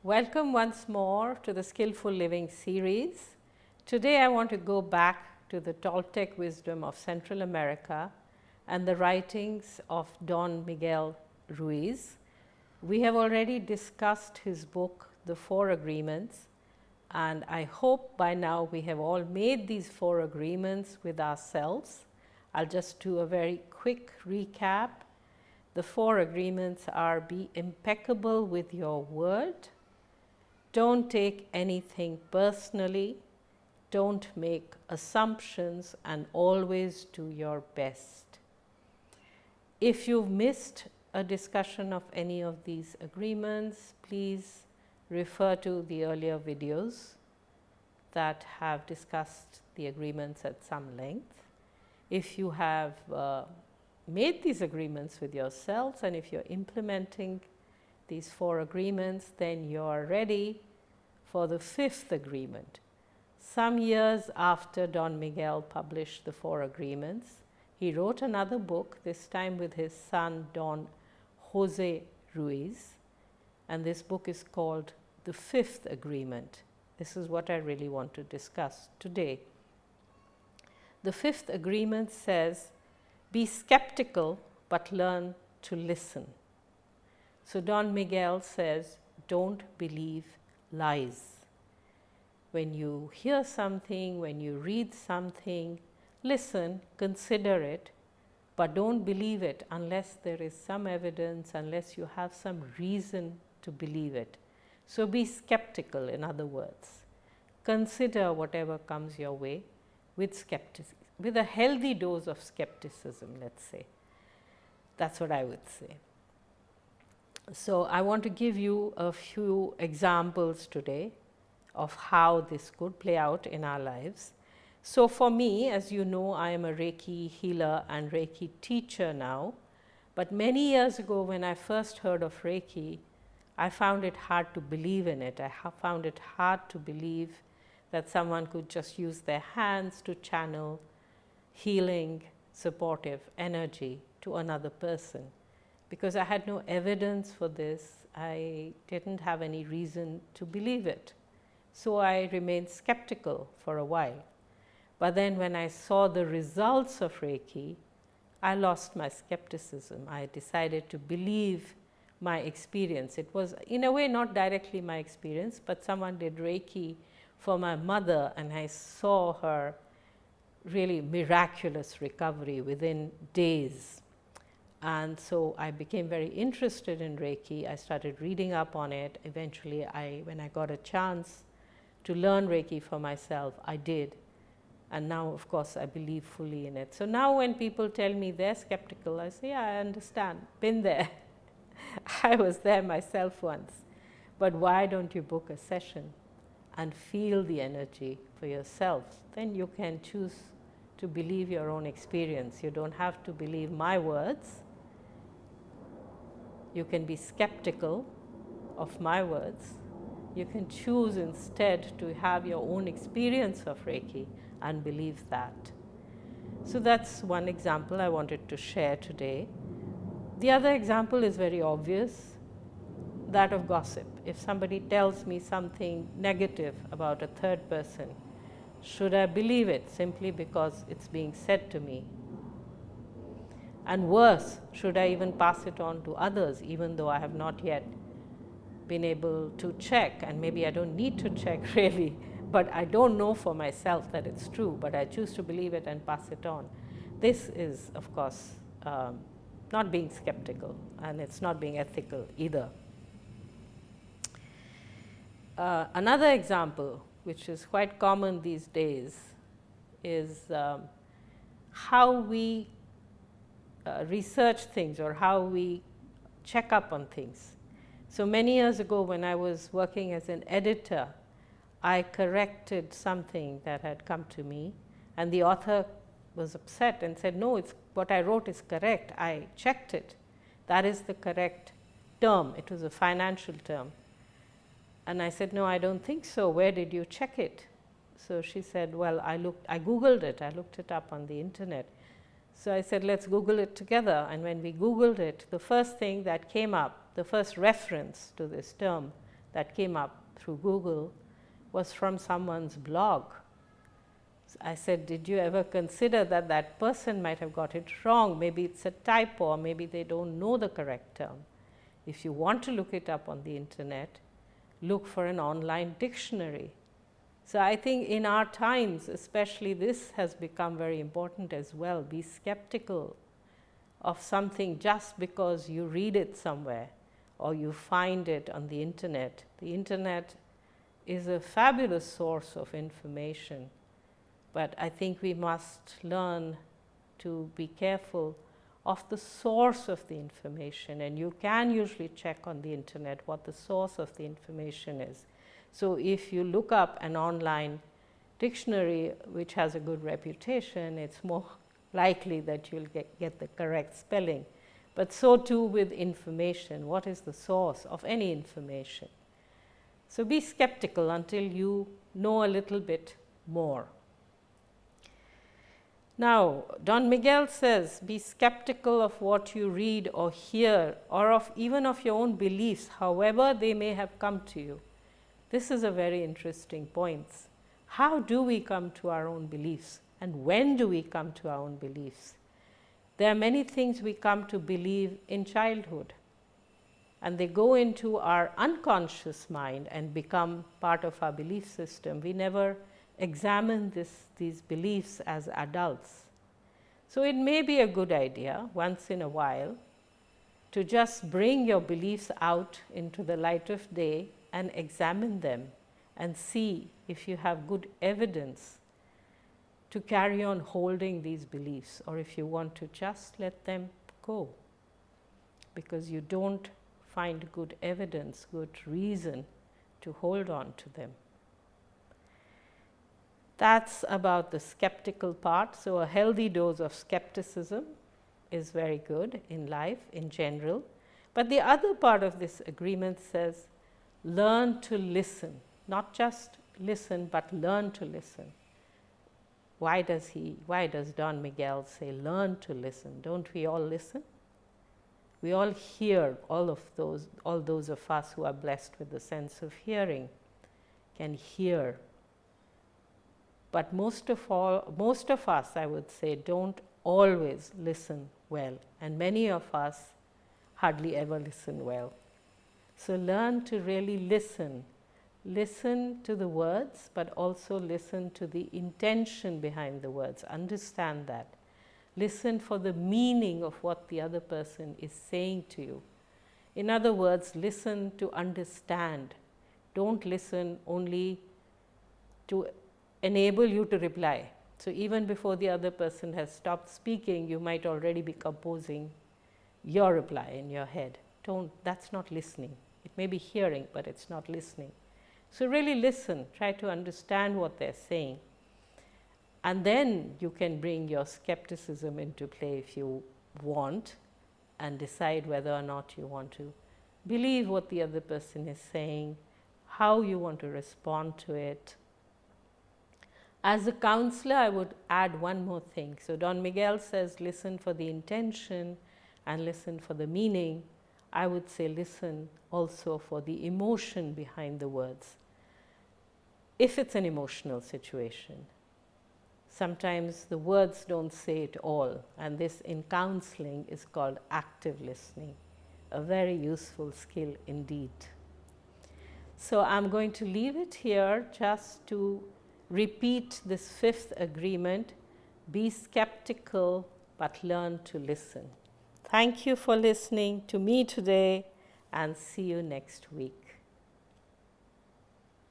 Welcome once more to the Skillful Living series. Today I want to go back to the Toltec Wisdom of Central America and the writings of Don Miguel Ruiz. We have already discussed his book, The Four Agreements, and I hope by now we have all made these four agreements with ourselves. I'll just do a very quick recap. The four agreements are: be impeccable with your word, don't take anything personally, don't make assumptions, and always do your best. If you've missed a discussion of any of these agreements, please refer to the earlier videos that have discussed the agreements at some length. If you have made these agreements with yourselves and if you're implementing these four agreements, then you're ready for the fifth agreement. Some years after Don Miguel published the four agreements, he wrote another book, this time with his son Don Jose Ruiz, and this book is called The Fifth Agreement. This is what I really want to discuss today. The fifth agreement says, be skeptical but learn to listen. So Don Miguel says, don't believe lies. When you hear something, when you read something, listen, consider it, but don't believe it unless there is some evidence, unless you have some reason to believe it. So be skeptical, in other words. Consider whatever comes your way with skepticism, with a healthy dose of skepticism, let's say. That's what I would say. So I want to give you a few examples today of how this could play out in our lives. So for me, as you know, I am a Reiki healer and Reiki teacher now. But many years ago, when I first heard of Reiki, I found it hard to believe in it. I found it hard to believe that someone could just use their hands to channel healing, supportive energy to another person. Because I had no evidence for this, I didn't have any reason to believe it. So I remained skeptical for a while. But then when I saw the results of Reiki, I lost my skepticism. I decided to believe my experience. It was, in a way, not directly my experience, but someone did Reiki for my mother, and I saw her really miraculous recovery within days. And so I became very interested in Reiki. I started reading up on it. Eventually, when I got a chance to learn Reiki for myself, I did. And now, of course, I believe fully in it. So now when people tell me they're skeptical, I say, yeah, I understand, been there. I was there myself once. But why don't you book a session and feel the energy for yourself? Then you can choose to believe your own experience. You don't have to believe my words. You can be skeptical of my words. You can choose instead to have your own experience of Reiki and believe that. So that's one example I wanted to share today. The other example is very obvious, that of gossip. If somebody tells me something negative about a third person, should I believe it simply because it's being said to me? And worse, should I even pass it on to others, even though I have not yet been able to check, and maybe I don't need to check really, but I don't know for myself that it's true, but I choose to believe it and pass it on. This is, of course, not being skeptical, and it's not being ethical either. Another example, which is quite common these days, is how we research things or how we check up on things. So many years ago, when I was working as an editor, I corrected something that had come to me, and the author was upset and said, no, it's what I wrote is correct. I checked it. That is the correct term. It was a financial term. And I said, no, I don't think so. Where did you check it? So she said, well, I Googled it. I looked it up on the internet. So I said, let's Google it together. And when we Googled it, the first thing that came up, the first reference to this term that came up through Google was from someone's blog. I said, did you ever consider that that person might have got it wrong? Maybe it's a typo, or maybe they don't know the correct term. If you want to look it up on the internet, look for an online dictionary. So I think in our times, especially, this has become very important as well. Be skeptical of something just because you read it somewhere or you find it on the internet. The internet is a fabulous source of information, but I think we must learn to be careful of the source of the information, and you can usually check on the internet what the source of the information is. So if you look up an online dictionary which has a good reputation, it's more likely that you'll get the correct spelling. But so too with information. What is the source of any information? So be skeptical until you know a little bit more. Now, Don Miguel says, be skeptical of what you read or hear, or even of your own beliefs, however they may have come to you. This is a very interesting point. How do we come to our own beliefs? And when do we come to our own beliefs? There are many things we come to believe in childhood, and they go into our unconscious mind and become part of our belief system. We never examine these beliefs as adults. So it may be a good idea once in a while to just bring your beliefs out into the light of day and examine them and see if you have good evidence to carry on holding these beliefs, or if you want to just let them go because you don't find good evidence, good reason to hold on to them. That's about the skeptical part. So a healthy dose of skepticism is very good in life in general. But the other part of this agreement says, learn to listen. Not just listen, but learn to listen. Why does Don Miguel say learn to listen? Don't we all listen? We all hear, all those of us who are blessed with the sense of hearing can hear. But most of us, I would say, don't always listen well, and many of us hardly ever listen well. So learn to really listen. Listen to the words, but also listen to the intention behind the words. Understand that. Listen for the meaning of what the other person is saying to you. In other words, listen to understand. Don't listen only to enable you to reply. So even before the other person has stopped speaking, you might already be composing your reply in your head. That's not listening. It may be hearing, but it's not listening. So really listen, try to understand what they're saying. And then you can bring your skepticism into play if you want, and decide whether or not you want to believe what the other person is saying, how you want to respond to it. As a counselor, I would add one more thing. So Don Miguel says listen for the intention and listen for the meaning. I would say listen also for the emotion behind the words. If it's an emotional situation, sometimes the words don't say it all, and this in counseling is called active listening, a very useful skill indeed. So I'm going to leave it here just to repeat this fifth agreement: be skeptical but learn to listen. Thank you for listening to me today, and see you next week.